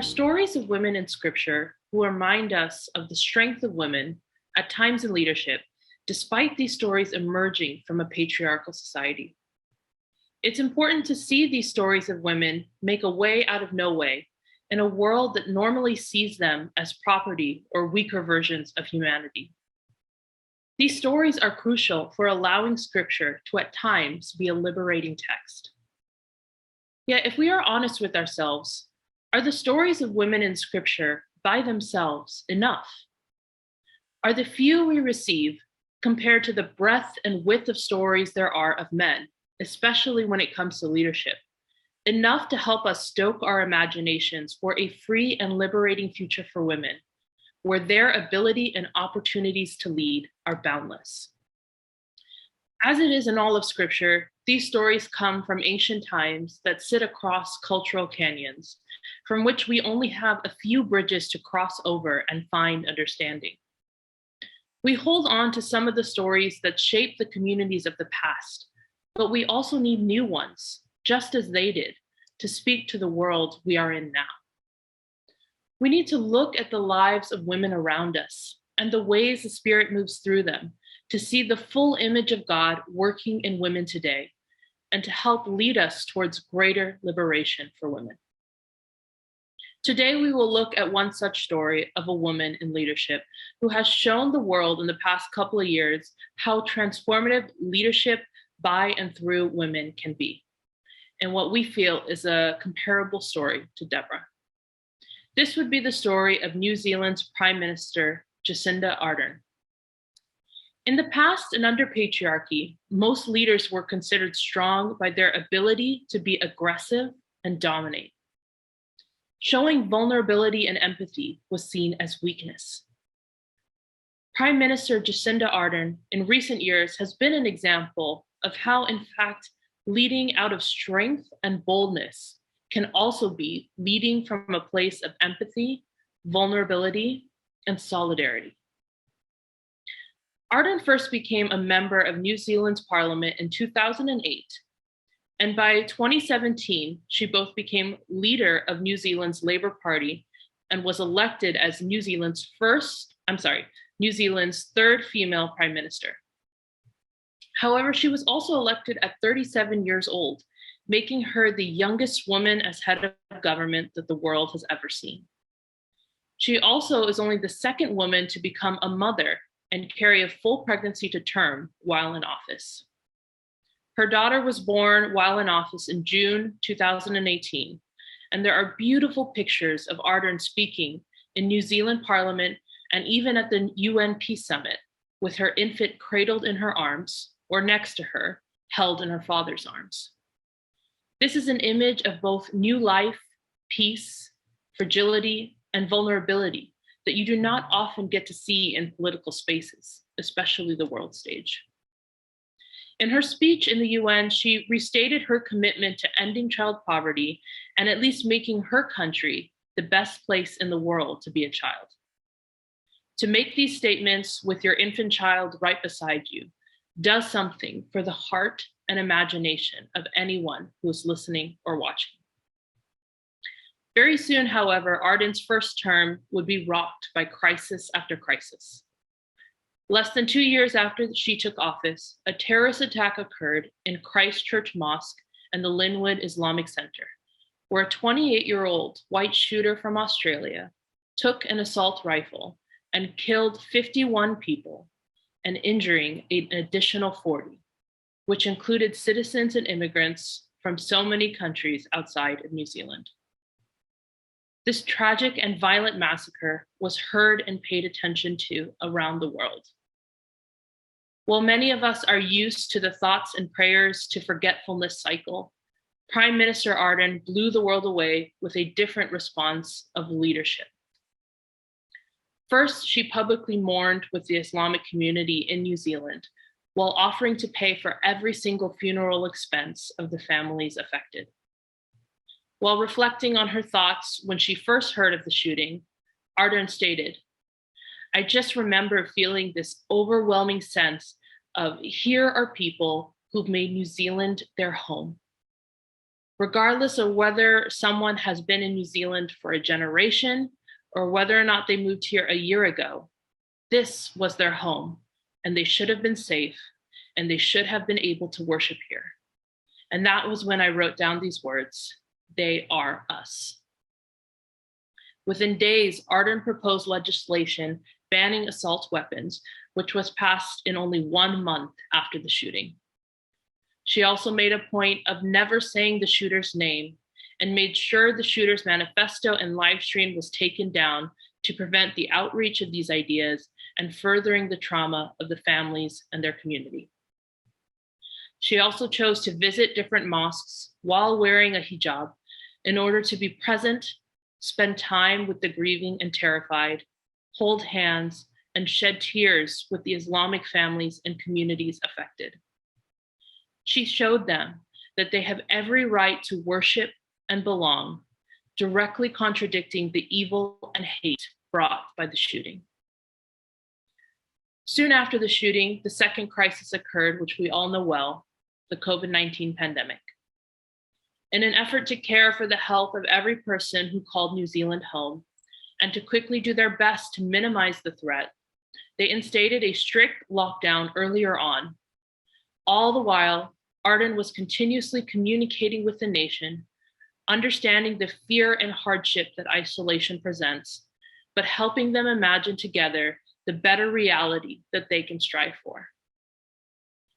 are stories of women in Scripture who remind us of the strength of women at times in leadership, despite these stories emerging from a patriarchal society. It's important to see these stories of women make a way out of no way in a world that normally sees them as property or weaker versions of humanity. These stories are crucial for allowing Scripture to at times be a liberating text. Yet, if we are honest with ourselves, are the stories of women in Scripture by themselves enough? Are the few we receive, compared to the breadth and width of stories there are of men, especially when it comes to leadership, enough to help us stoke our imaginations for a free and liberating future for women, where their ability and opportunities to lead are boundless? As it is in all of Scripture, these stories come from ancient times that sit across cultural canyons, from which we only have a few bridges to cross over and find understanding. We hold on to some of the stories that shape the communities of the past, but we also need new ones, just as they did, to speak to the world we are in now. We need to look at the lives of women around us and the ways the Spirit moves through them to see the full image of God working in women today and to help lead us towards greater liberation for women. Today, we will look at one such story of a woman in leadership who has shown the world in the past couple of years how transformative leadership by and through women can be, and what we feel is a comparable story to Deborah. This would be the story of New Zealand's Prime Minister, Jacinda Ardern. In the past and under patriarchy, most leaders were considered strong by their ability to be aggressive and dominate. Showing vulnerability and empathy was seen as weakness. Prime Minister Jacinda Ardern in recent years has been an example of how, in fact, leading out of strength and boldness can also be leading from a place of empathy, vulnerability, and solidarity. Ardern first became a member of New Zealand's parliament in 2008, and by 2017, she both became leader of New Zealand's Labour Party and was elected as New Zealand's third female prime minister. However, she was also elected at 37 years old, making her the youngest woman as head of government that the world has ever seen. She also is only the second woman to become a mother and carry a full pregnancy to term while in office. Her daughter was born while in office in June 2018, and there are beautiful pictures of Ardern speaking in New Zealand Parliament and even at the UN Peace Summit, with her infant cradled in her arms or next to her, held in her father's arms. This is an image of both new life, peace, fragility, and vulnerability that you do not often get to see in political spaces, especially the world stage. In her speech in the UN, she restated her commitment to ending child poverty and at least making her country the best place in the world to be a child. To make these statements with your infant child right beside you does something for the heart and imagination of anyone who is listening or watching. Very soon, however, Ardern's first term would be rocked by crisis after crisis. Less than 2 years after she took office, a terrorist attack occurred in Christchurch Mosque and the Linwood Islamic Center, where a 28-year-old white shooter from Australia took an assault rifle and killed 51 people and injuring an additional 40, which included citizens and immigrants from so many countries outside of New Zealand. This tragic and violent massacre was heard and paid attention to around the world. While many of us are used to the thoughts and prayers to forgetfulness cycle, Prime Minister Ardern blew the world away with a different response of leadership. First, she publicly mourned with the Islamic community in New Zealand while offering to pay for every single funeral expense of the families affected. While reflecting on her thoughts when she first heard of the shooting, Ardern stated, "I just remember feeling this overwhelming sense of here are people who've made New Zealand their home. Regardless of whether someone has been in New Zealand for a generation or whether or not they moved here a year ago, this was their home, and they should have been safe, and they should have been able to worship here. And that was when I wrote down these words: they are us. Within days, Ardern proposed legislation banning assault weapons, which was passed in only 1 month after the shooting. She also made a point of never saying the shooter's name and made sure the shooter's manifesto and live stream was taken down to prevent the outreach of these ideas and furthering the trauma of the families and their community. She also chose to visit different mosques while wearing a hijab in order to be present, spend time with the grieving and terrified, hold hands, and shed tears with the Islamic families and communities affected. She showed them that they have every right to worship and belong, directly contradicting the evil and hate brought by the shooting. Soon after the shooting, the second crisis occurred, which we all know well, the COVID-19 pandemic. In an effort to care for the health of every person who called New Zealand home and to quickly do their best to minimize the threat, they instated a strict lockdown earlier on. All the while, Ardern was continuously communicating with the nation, understanding the fear and hardship that isolation presents, but helping them imagine together the better reality that they can strive for.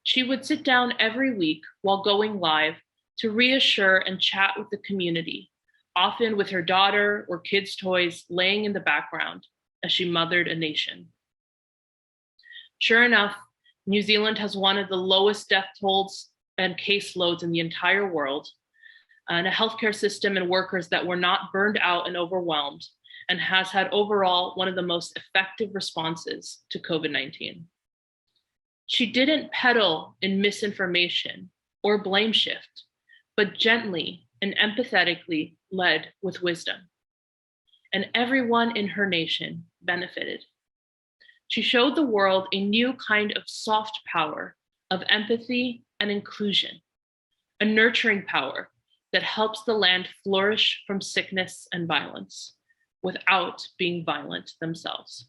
She would sit down every week while going live to reassure and chat with the community, often with her daughter or kids' toys laying in the background as she mothered a nation. Sure enough, New Zealand has one of the lowest death tolls and caseloads in the entire world, and a healthcare system and workers that were not burned out and overwhelmed, and has had overall one of the most effective responses to COVID-19. She didn't peddle in misinformation or blame shift, but gently and empathetically led with wisdom. And everyone in her nation benefited. She showed the world a new kind of soft power of empathy and inclusion, a nurturing power that helps the land flourish from sickness and violence without being violent themselves.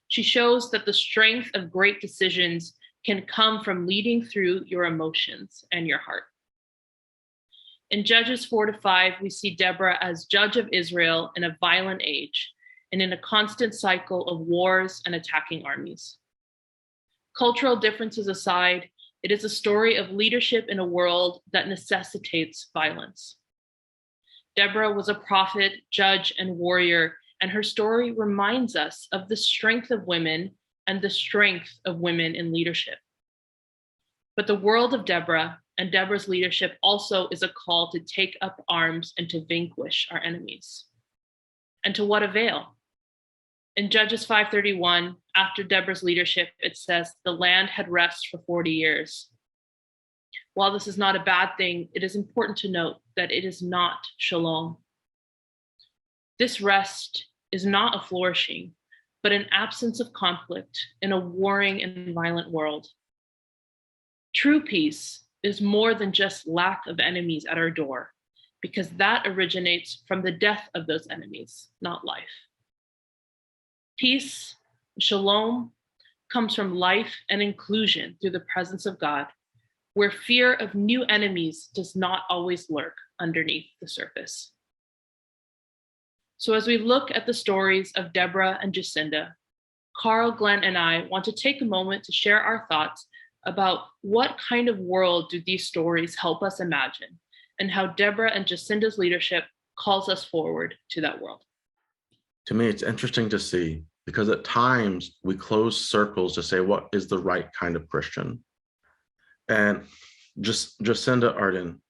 She shows that the strength of great decisions can come from leading through your emotions and your heart. In Judges 4-5, we see Deborah as judge of Israel in a violent age and in a constant cycle of wars and attacking armies. Cultural differences aside, it is a story of leadership in a world that necessitates violence. Deborah was a prophet, judge, and warrior, and her story reminds us of the strength of women and the strength of women in leadership. But the world of Deborah and Deborah's leadership also is a call to take up arms and to vanquish our enemies. And to what avail? In Judges 5:31, after Deborah's leadership, it says, the land had rest for 40 years. While this is not a bad thing, it is important to note that it is not shalom. This rest is not a flourishing, but an absence of conflict in a warring and violent world. True peace is more than just lack of enemies at our door, because that originates from the death of those enemies, not life. Peace, shalom, comes from life and inclusion through the presence of God, where fear of new enemies does not always lurk underneath the surface. So as we look at the stories of Deborah and Jacinda, Carl, Glenn, and I want to take a moment to share our thoughts about what kind of world do these stories help us imagine, and how Deborah and Jacinda's leadership calls us forward to that world. To me, it's interesting to see, because at times we close circles to say what is the right kind of Christian. And Jacinda Ardern,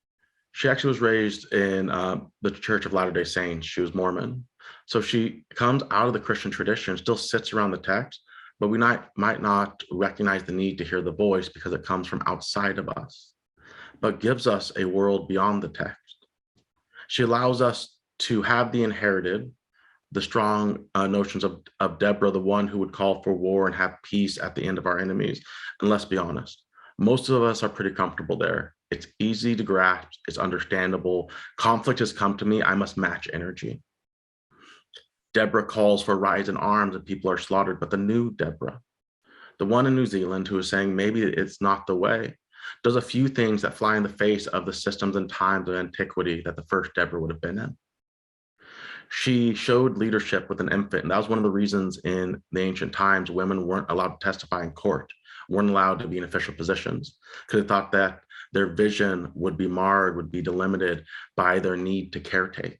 she actually was raised in the Church of Latter-day Saints. She was Mormon. So she comes out of the Christian tradition, still sits around the text, but we might not recognize the need to hear the voice because it comes from outside of us, but gives us a world beyond the text. She allows us to have the inherited, the strong notions of Deborah, the one who would call for war and have peace at the end of our enemies. And let's be honest, Most of us are pretty comfortable there. It's easy to grasp, it's understandable. Conflict has come to me, I must match energy. Deborah calls for rise in arms and people are slaughtered, but the new Deborah, the one in New Zealand who is saying maybe it's not the way, does a few things that fly in the face of the systems and times of antiquity that the first Deborah would have been in. She showed leadership with an infant, and that was one of the reasons in the ancient times women weren't allowed to testify in court, weren't allowed to be in official positions, because they thought that their vision would be marred, would be delimited by their need to caretake.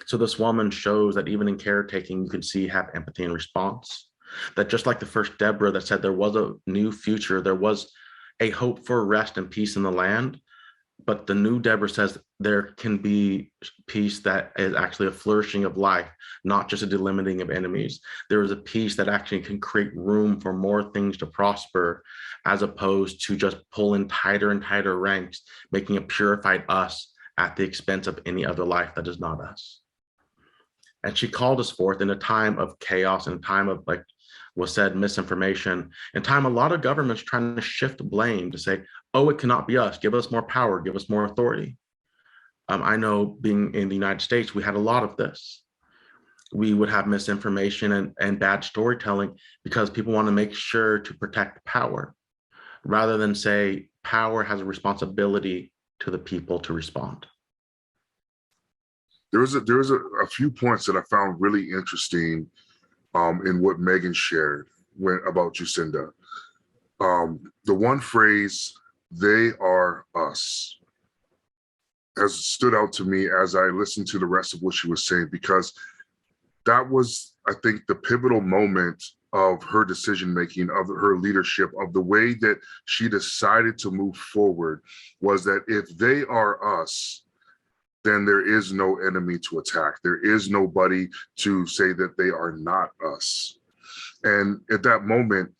So this woman shows that even in caretaking, you can see have empathy and response. That just like the first Deborah that said there was a new future, there was a hope for rest and peace in the land, but the new Deborah says there can be peace that is actually a flourishing of life, not just a delimiting of enemies. There is a peace that actually can create room for more things to prosper, as opposed to just pulling tighter and tighter ranks, making a purified us at the expense of any other life that is not us. And she called us forth in a time of chaos, in a time of, like was said, misinformation, in time a lot of governments trying to shift blame to say, oh, it cannot be us, give us more power, give us more authority. I know being in the United States, we had a lot of this. We would have misinformation and bad storytelling because people want to make sure to protect power, rather than say power has a responsibility to the people to respond. There was a few points that I found really interesting in what Megan shared about Jacinda. The one phrase, "they are us," has stood out to me as I listened to the rest of what she was saying, because that was, I think, the pivotal moment of her decision-making, of her leadership, of the way that she decided to move forward, was that if they are us, then there is no enemy to attack. There is nobody to say that they are not us. And at that moment,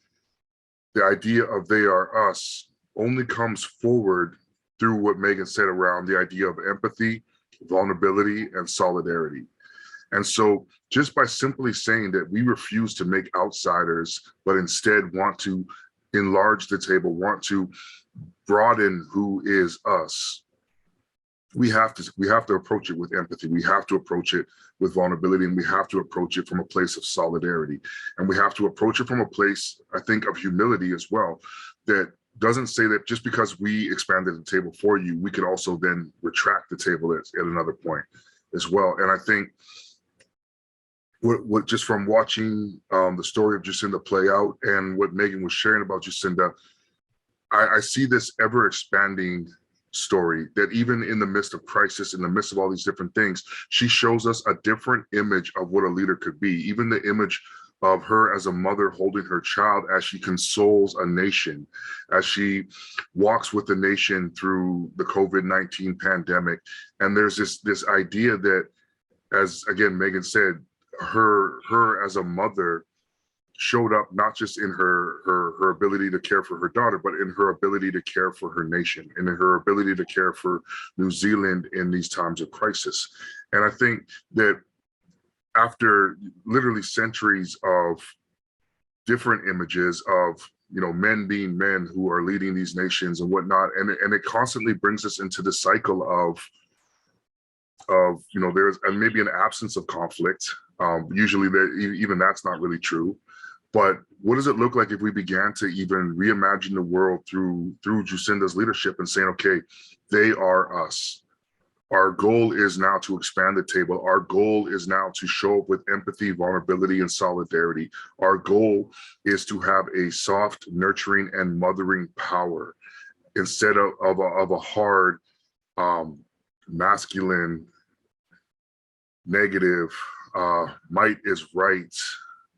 the idea of they are us only comes forward through what Megan said around the idea of empathy, vulnerability, and solidarity. And so just by simply saying that we refuse to make outsiders, but instead want to enlarge the table, want to broaden who is us, we have to approach it with empathy. We have to approach it with vulnerability, and we have to approach it from a place of solidarity. And we have to approach it from a place, I think, of humility as well, that doesn't say that just because we expanded the table for you, we can also then retract the table at another point as well. And I think what just from watching the story of Jacinda play out and what Megan was sharing about Jacinda, I see this ever expanding story, that even in the midst of crisis, in the midst of all these different things, she shows us a different image of what a leader could be. Even the image of her as a mother holding her child as she consoles a nation, as she walks with the nation through the COVID-19 pandemic. And there's this idea that, as again Megan said, her as a mother showed up not just in her ability to care for her daughter, but in her ability to care for her nation, and in her ability to care for New Zealand in these times of crisis. And I think that after literally centuries of different images of, you know, men being men who are leading these nations and whatnot, and it constantly brings us into the cycle of you know, there's maybe an absence of conflict. Usually even that's not really true. But what does it look like if we began to even reimagine the world through Jacinda's leadership and saying, okay, they are us. Our goal is now to expand the table. Our goal is now to show up with empathy, vulnerability, and solidarity. Our goal is to have a soft, nurturing, and mothering power instead of a hard, masculine, negative, might is right,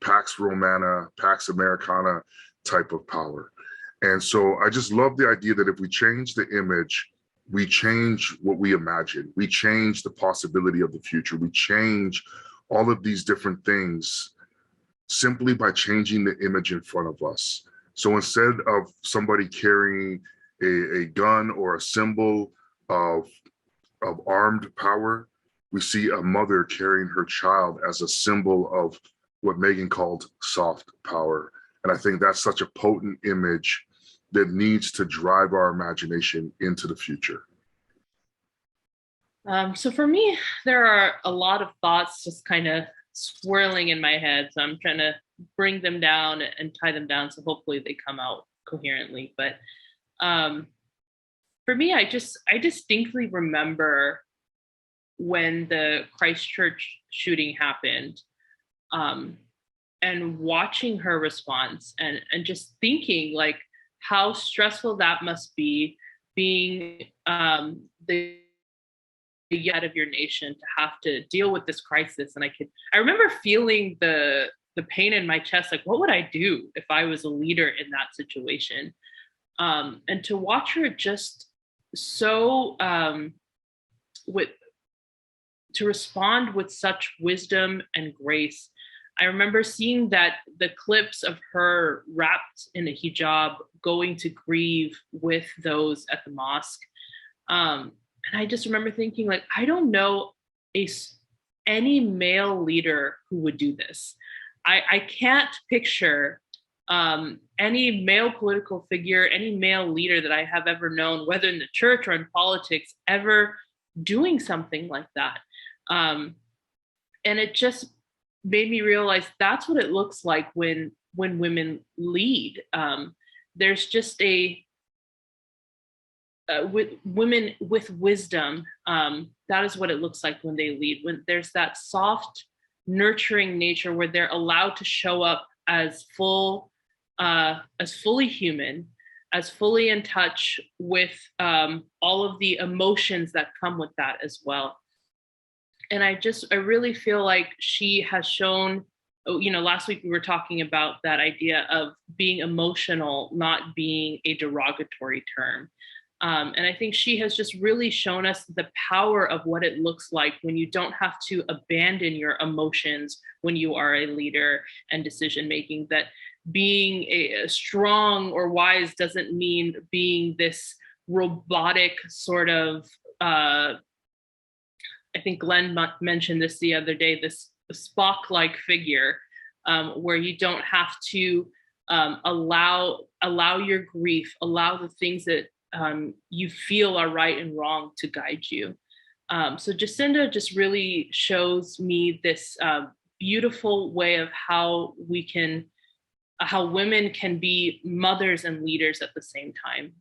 Pax Romana, Pax Americana type of power. And so I just love the idea that if we change the image, we change what we imagine. We change the possibility of the future. We change all of these different things simply by changing the image in front of us. So instead of somebody carrying a gun or a symbol of armed power, we see a mother carrying her child as a symbol of what Megan called soft power. And I think that's such a potent image that needs to drive our imagination into the future? So for me, there are a lot of thoughts just kind of swirling in my head. So I'm trying to bring them down and tie them down. So hopefully they come out coherently. But for me, I distinctly remember when the Christchurch shooting happened, and watching her response and just thinking like how stressful that must be, being the head of your nation, to have to deal with this crisis. And I remember feeling the pain in my chest, like, what would I do if I was a leader in that situation? And to watch her just so to respond with such wisdom and grace. I remember seeing that the clips of her wrapped in a hijab going to grieve with those at the mosque. And I just remember thinking, like, I don't know any male leader who would do this. I can't picture any male political figure, any male leader that I have ever known, whether in the church or in politics, ever doing something like that. And it just made me realize that's what it looks like when women lead. There's just with women with wisdom, that is what it looks like when they lead. When there's that soft, nurturing nature where they're allowed to show up as fully human, as fully in touch with all of the emotions that come with that as well. And I really feel like she has shown, last week we were talking about that idea of being emotional not being a derogatory term. And I think she has just really shown us the power of what it looks like when you don't have to abandon your emotions when you are a leader and decision making, that being a strong or wise doesn't mean being this robotic sort of, I think Glenn mentioned this the other day, this Spock-like figure, where you don't have to allow your grief, allow the things that you feel are right and wrong to guide you. So Jacinda just really shows me this beautiful way of how women can be mothers and leaders at the same time.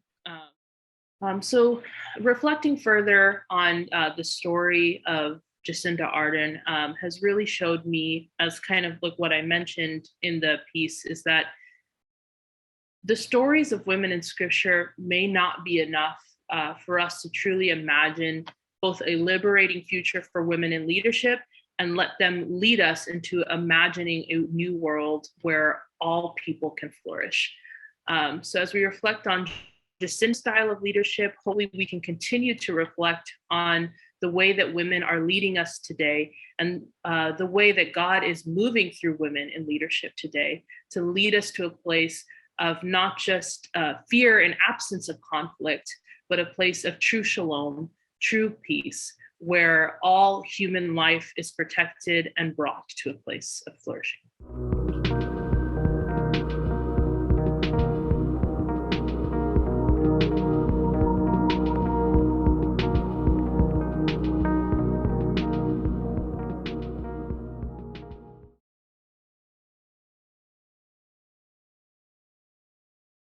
So reflecting further on the story of Jacinda Ardern has really showed me, as kind of like what I mentioned in the piece, is that the stories of women in scripture may not be enough for us to truly imagine both a liberating future for women in leadership and let them lead us into imagining a new world where all people can flourish. So as we reflect on Jacinda's style of leadership, hopefully we can continue to reflect on the way that women are leading us today, and the way that God is moving through women in leadership today to lead us to a place of not just fear and absence of conflict, but a place of true shalom, true peace, where all human life is protected and brought to a place of flourishing.